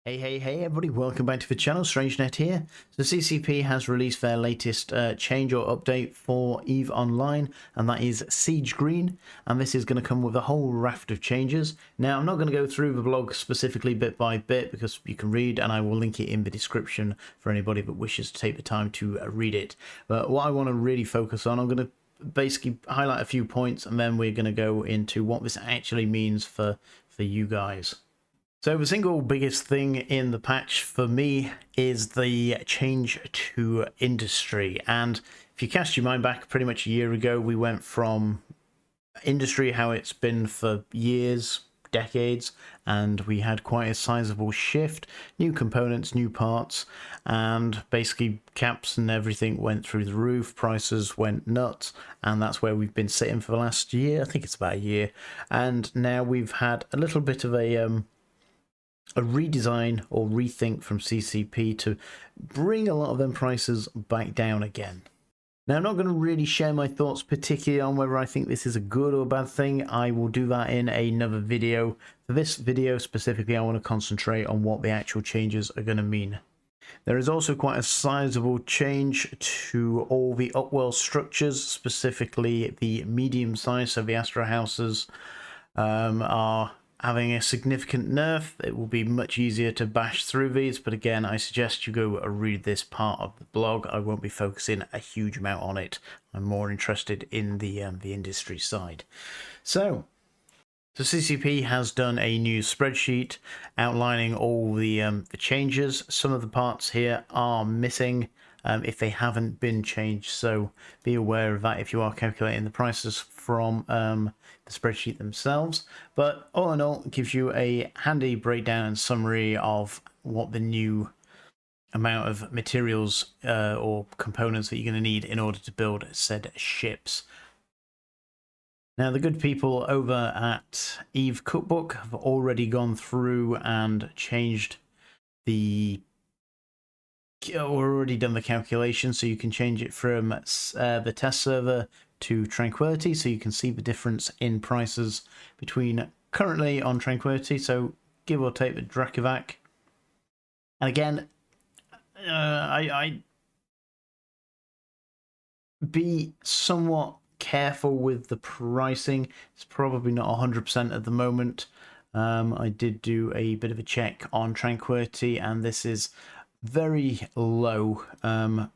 Hey everybody, welcome back to the channel, StrangeNet here. So CCP has released their latest change or update for EVE Online, and that is Siege Green, and this is going to come with a whole raft of changes. Now I'm not going to go through the blog specifically bit by bit because you can read, and I will link it in the description for anybody that wishes to take the time to read it. But what I want to really focus on, I'm going to basically highlight a few points, and then we're going to go into what this actually means for you guys. So the single biggest thing in the patch for me is the change to industry. And if you cast your mind back pretty much a year ago, we went from industry, how it's been for years, decades, and we had quite a sizable shift, new components, new parts, and basically caps and everything went through the roof, prices went nuts, and that's where we've been sitting for the last year. I think it's about a year. And now we've had a little bit of a redesign or rethink from CCP to bring a lot of them prices back down again. Now, I'm not going to really share my thoughts particularly on whether I think this is a good or bad thing. I will do that in another video. For this video specifically, I want to concentrate on what the actual changes are going to mean. There is also quite a sizable change to all the upwell structures, specifically the medium size, so the Astro houses are having a significant nerf. It will be much easier to bash through these, but again, I suggest you go read this part of the blog. I won't be focusing a huge amount on it. I'm more interested in the industry side. So CCP has done a new spreadsheet outlining all the changes. Some of the parts here are missing if they haven't been changed, so be aware of that if you are calculating the prices from the spreadsheet themselves. But all in all, it gives you a handy breakdown and summary of what the new amount of materials or components that you're going to need in order to build said ships. Now, the good people over at EVE Cookbook have already gone through and changed already done the calculation, so you can change it from the test server to Tranquility, so you can see the difference in prices between currently on Tranquility, so give or take the Dracovac. And again, I be somewhat careful with the pricing. It's probably not 100% at the moment. I did do a bit of a check on Tranquility, and this is very low on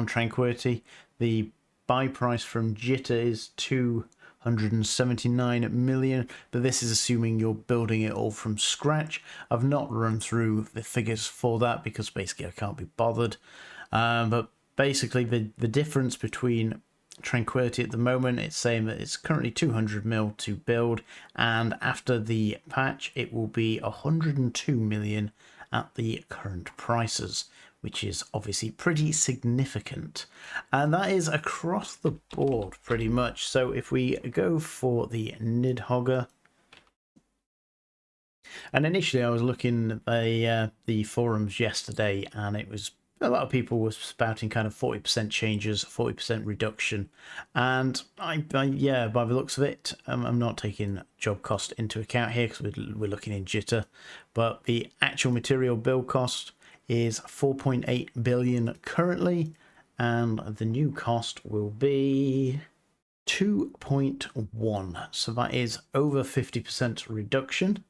Tranquility. The buy price from Jitter is 279 million, but this is assuming you're building it all from scratch. I've not run through the figures for that because basically I can't be bothered. But basically the difference between Tranquility at the moment, it's saying that it's currently 200 mil to build, and after the patch it will be 102 million at the current prices, which is obviously pretty significant. And that is across the board pretty much. So if we go for the Nidhogger, and initially I was looking at the forums yesterday, and it was a lot of people were spouting kind of 40% changes, 40% reduction, and yeah, by the looks of it, I'm not taking job cost into account here because we're looking in Jitter, but the actual material build cost is 4.8 billion currently, and the new cost will be 2.1, so that is over 50% reduction,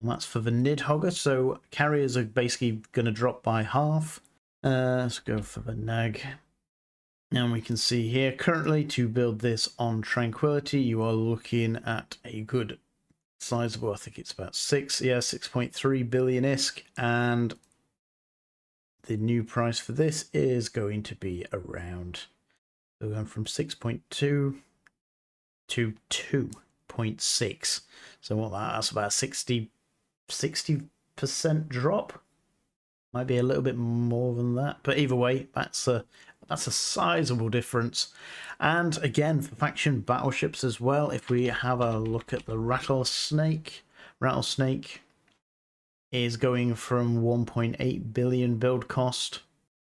and that's for the Nidhogger. So carriers are basically going to drop by half. Let's go for the Nag. And we can see here, currently to build this on Tranquility, you are looking at a good sizable, I think it's about 6.3 billion ISK, and the new price for this is going to be around, we're going from 6.2 to 2.6. So that's about 60% drop. Might be a little bit more than that, but either way, that's a sizable difference. And again, for faction battleships as well, if we have a look at the Rattlesnake is going from 1.8 billion build cost,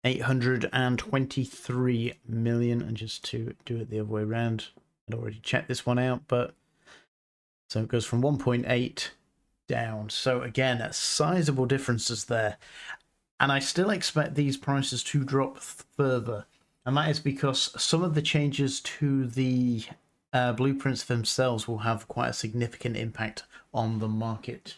823 million, and just to do it the other way around, I'd already checked this one out, but so it goes from 1.8 down. So again, sizable differences there. And I still expect these prices to drop further. And that is because some of the changes to the blueprints themselves will have quite a significant impact on the market.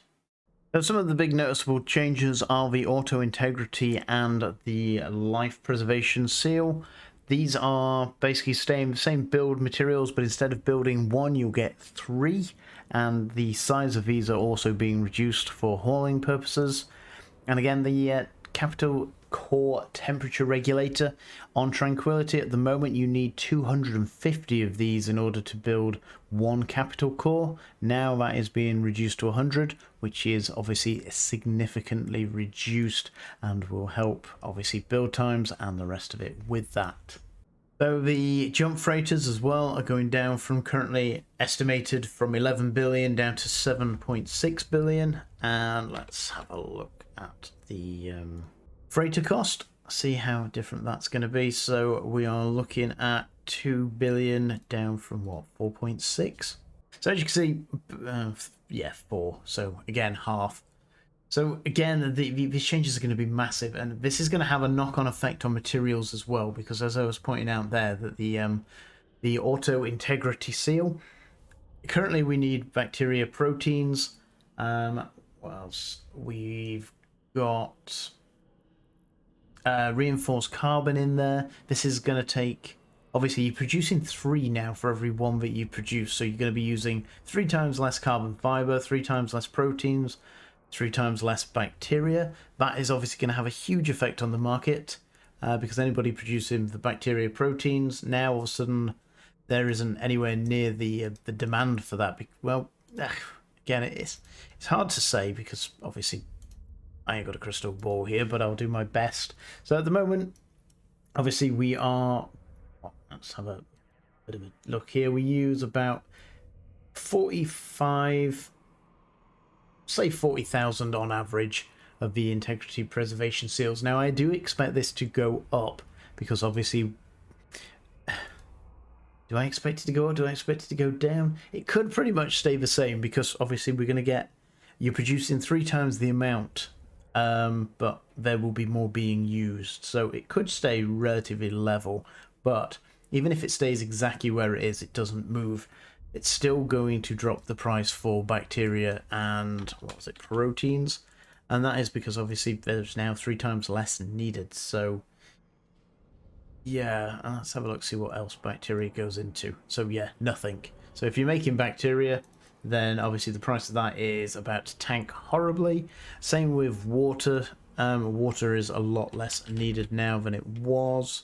So some of the big noticeable changes are the auto integrity and the life preservation seal. These are basically staying the same build materials, but instead of building one, you'll get three. And the size of these are also being reduced for hauling purposes. And again, the capital core temperature regulator on Tranquility, at the moment you need 250 of these in order to build one capital core. Now that is being reduced to 100, which is obviously significantly reduced and will help obviously build times and the rest of it with that. So the jump freighters as well are going down from currently estimated from 11 billion down to 7.6 billion. And let's have a look at the freighter cost, see how different that's going to be. So we are looking at 2 billion down from what, 4.6. So as you can see, yeah, 4. So again, half. So again, these changes are going to be massive, and this is going to have a knock-on effect on materials as well, because as I was pointing out there, that the auto integrity seal, currently we need bacteria proteins. What else? We've got reinforced carbon in there. This is going to take, obviously you're producing 3 now for every 1 that you produce, so you're going to be using 3 times less carbon fiber, 3 times less proteins, 3 times less bacteria. That is obviously going to have a huge effect on the market, because anybody producing the bacteria proteins, now all of a sudden there isn't anywhere near the demand for that. Well, again, it's hard to say, because obviously I ain't got a crystal ball here, but I'll do my best. So at the moment, obviously we are, let's have a bit of a look here. We use about 45, say 40,000 on average of the integrity preservation seals. Now I do expect this to go up, because obviously, do I expect it to go up? Do I expect it to go down? It could pretty much stay the same, because obviously we're going to get, you're producing 3 times the amount, but there will be more being used. So it could stay relatively level, but even if it stays exactly where it is, it doesn't move, it's still going to drop the price for bacteria and, what was it, proteins. And that is because obviously there's now 3 times less needed. So yeah, let's have a look, see what else bacteria goes into. So yeah, nothing. So if you're making bacteria, then obviously the price of that is about to tank horribly. Same with water. Water is a lot less needed now than it was.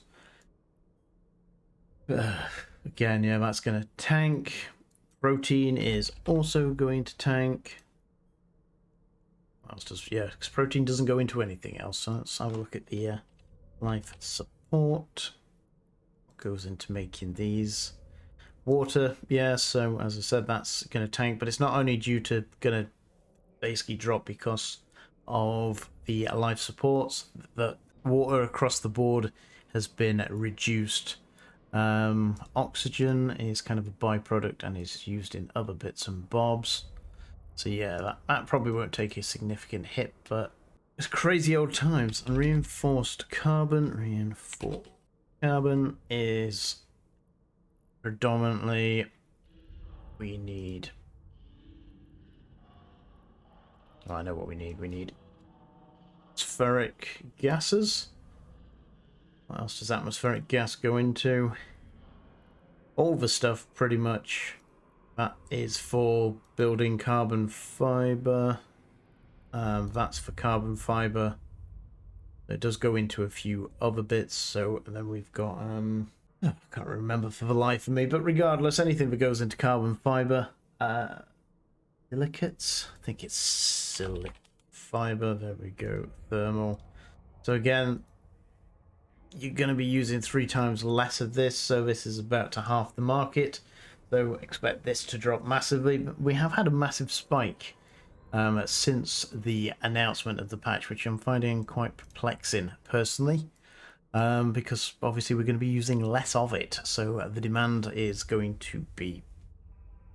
Again, yeah, that's going to tank. Protein is also going to tank. What else does, yeah, because protein doesn't go into anything else. So let's have a look at the life support. What goes into making these? Water, yeah, so as I said, that's going to tank, but it's not only due to going to basically drop because of the life supports, that water across the board has been reduced. Oxygen is kind of a byproduct and is used in other bits and bobs. So yeah, that probably won't take a significant hit, but it's crazy old times. And reinforced carbon is predominantly, we need, oh, I know what we need atmospheric gases. What else does atmospheric gas go into? All the stuff pretty much that is for building carbon fiber. That's for carbon fiber. It does go into a few other bits. So then we've got I can't remember for the life of me, but regardless, anything that goes into carbon fiber, silicates, I think it's silic fiber, there we go, thermal. So again, you're going to be using 3 times less of this, so this is about to half the market, so expect this to drop massively. But we have had a massive spike since the announcement of the patch, which I'm finding quite perplexing personally. Because obviously we're going to be using less of it, so the demand is going to be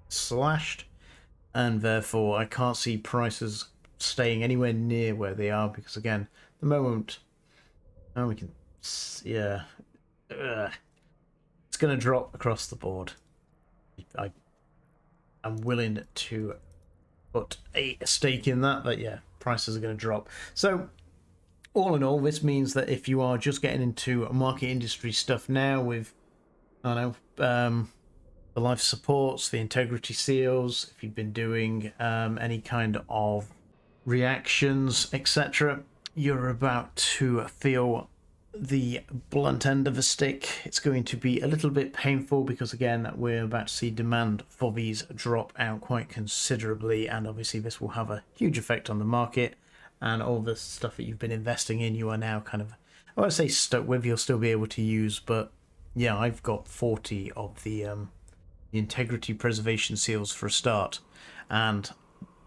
slashed. and therefore I can't see prices staying anywhere near where they are, because again, the moment, oh, we can, yeah, it's going to drop across the board. I'm willing to put a stake in that, but yeah, prices are going to drop. So all in all, this means that if you are just getting into market industry stuff now with, I don't know, the life supports, the integrity seals, if you've been doing any kind of reactions, etc., you're about to feel the blunt end of a stick. It's going to be a little bit painful because, again, we're about to see demand for these drop out quite considerably, and obviously this will have a huge effect on the market, and all the stuff that you've been investing in, you are now kind of, I won't say stuck with, you'll still be able to use, but yeah, I've got 40 of the integrity preservation seals for a start, and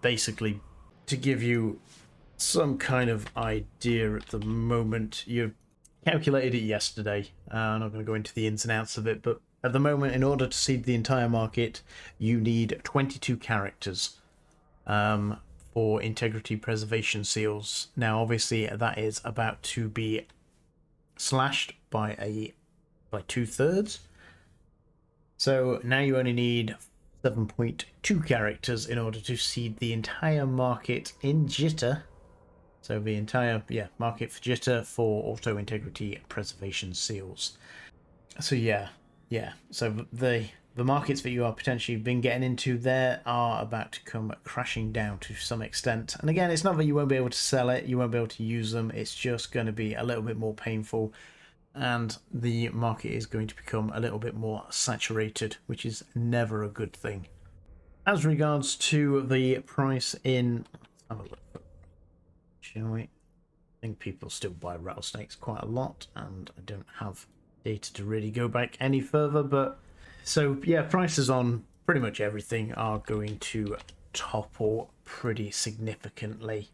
basically, to give you some kind of idea at the moment, you calculated it yesterday. I'm not going to go into the ins and outs of it, but at the moment, in order to seed the entire market, you need 22 characters for integrity preservation seals. Now, obviously, that is about to be slashed by 2/3. So now you only need 7.2 characters in order to seed the entire market in Jitter. So the entire market for Jitter for auto integrity preservation seals. So yeah. So the markets that you are potentially been getting into there are about to come crashing down to some extent. And again, it's not that you won't be able to sell it, you won't be able to use them. It's just going to be a little bit more painful, and the market is going to become a little bit more saturated, which is never a good thing. As regards to the price in, let's have a look, shall we? I think people still buy rattlesnakes quite a lot, and I don't have data to really go back any further, but so yeah, prices on pretty much everything are going to topple pretty significantly,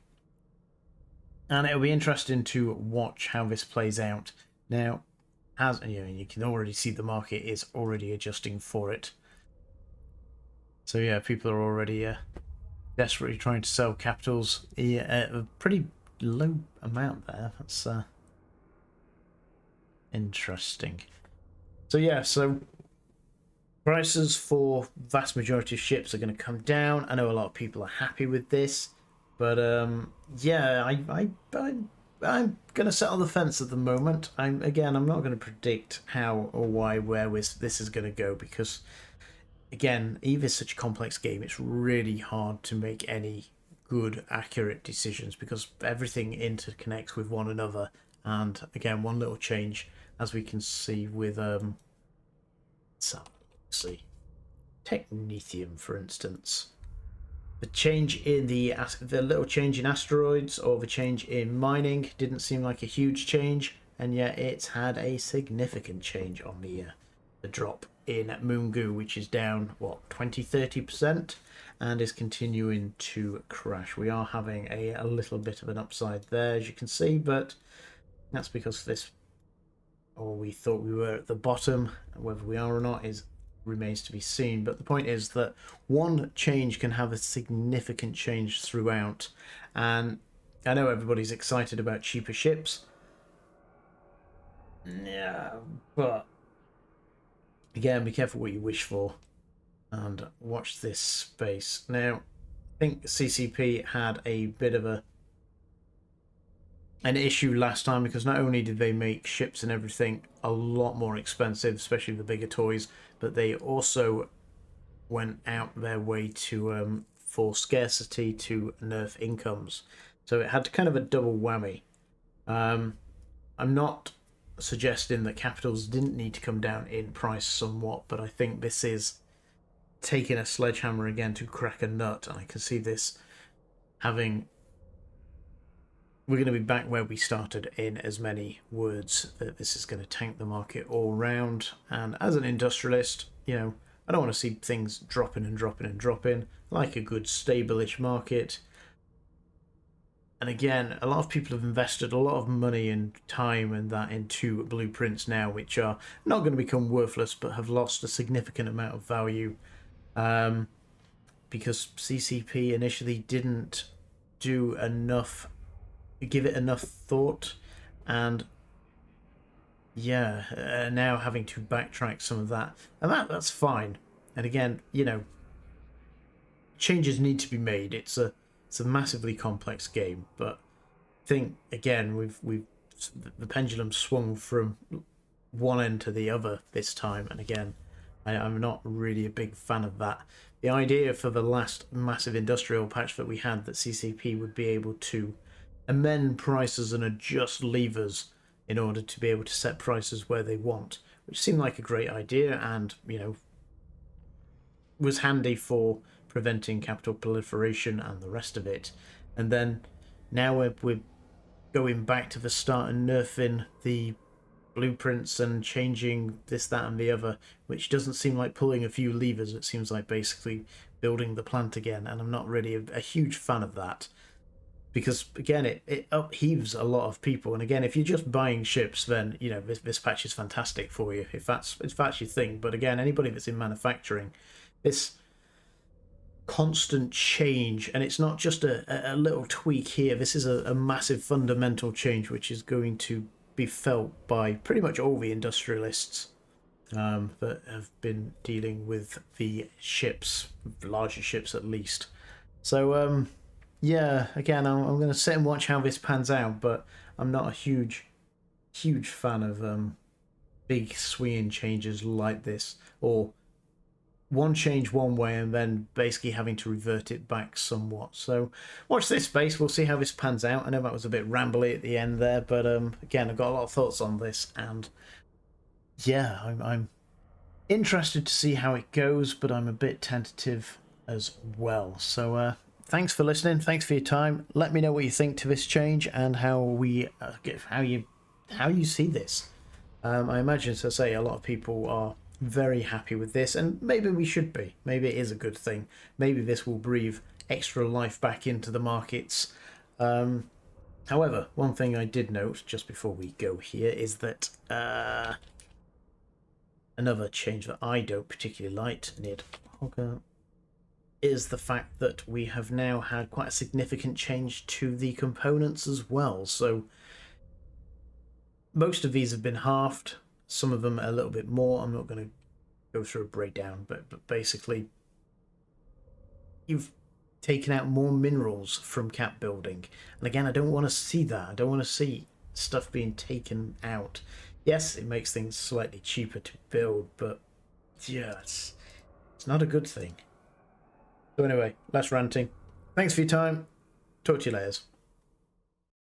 and it'll be interesting to watch how this plays out. Now, as you can already see, the market is already adjusting for it. So yeah, people are already desperately trying to sell capitals at a pretty low amount there. That's interesting. So yeah, so prices for vast majority of ships are going to come down. I know a lot of people are happy with this, but yeah, I'm going to sit on the fence at the moment. I'm not going to predict how or why, where this is going to go, because again, EVE is such a complex game. It's really hard to make any good, accurate decisions because everything interconnects with one another. And again, one little change, as we can see with Technetium, for instance. The change in the little change in asteroids, or the change in mining, didn't seem like a huge change, and yet it's had a significant change on the drop in Moongu, which is down 20-30%, and is continuing to crash. We are having a little bit of an upside there, as you can see, but that's because we thought we were at the bottom. Whether we are or not remains to be seen, but the point is that one change can have a significant change throughout, and I know everybody's excited about cheaper ships, yeah, but again, be careful what you wish for and watch this space. Now, I think CCP had a bit of an issue last time, because not only did they make ships and everything a lot more expensive, especially the bigger toys, but they also went out their way to for scarcity to nerf incomes. So it had kind of a double whammy. I'm not suggesting that capitals didn't need to come down in price somewhat, but I think this is taking a sledgehammer again to crack a nut, and I can see this having... We're going to be back where we started, in as many words, that this is going to tank the market all round. And as an industrialist, I don't want to see things dropping and dropping and dropping. I like a good stable-ish market. And again, a lot of people have invested a lot of money and time and that into blueprints now, which are not going to become worthless, but have lost a significant amount of value. because CCP initially didn't do enough, give it enough thought, and yeah, now having to backtrack some of that, and that's fine. And again, you know, changes need to be made. It's a massively complex game, but I think again we've the pendulum swung from one end to the other this time, and again, I'm not really a big fan of that. The idea for the last massive industrial patch that we had, that CCP would be able to amend prices and adjust levers in order to be able to set prices where they want, which seemed like a great idea, and you know, was handy for preventing capital proliferation and the rest of it. And then now we're going back to the start and nerfing the blueprints and changing this, that, and the other, which doesn't seem like pulling a few levers. It seems like basically building the plant again, and I'm not really a huge fan of that, because again it upheaves a lot of people. And again, if you're just buying ships, then you know this patch is fantastic for you if that's your thing. But again, anybody that's in manufacturing, this constant change, and it's not just a little tweak here, this is a massive fundamental change which is going to be felt by pretty much all the industrialists that have been dealing with the ships, larger ships at least. So yeah, again, I'm going to sit and watch how this pans out, but I'm not a huge fan of big swinging changes like this, or one change one way and then basically having to revert it back somewhat. So watch this space, we'll see how this pans out. I know that was a bit rambly at the end there, but again, I've got a lot of thoughts on this, and yeah, I'm interested to see how it goes, but I'm a bit tentative as well. So thanks for listening, thanks for your time. Let me know what you think to this change and how you see this. I imagine, as I say, a lot of people are very happy with this, and maybe we should be. Maybe it is a good thing. Maybe this will breathe extra life back into the markets. However, one thing I did note just before we go here is that another change that I don't particularly like is the fact that we have now had quite a significant change to the components as well. So most of these have been halved. Some of them a little bit more. I'm not going to go through a breakdown, but basically you've taken out more minerals from cap building. And again, I don't want to see that. I don't want to see stuff being taken out. Yes, it makes things slightly cheaper to build, but yeah, it's not a good thing. So anyway, less ranting. Thanks for your time. Talk to you later.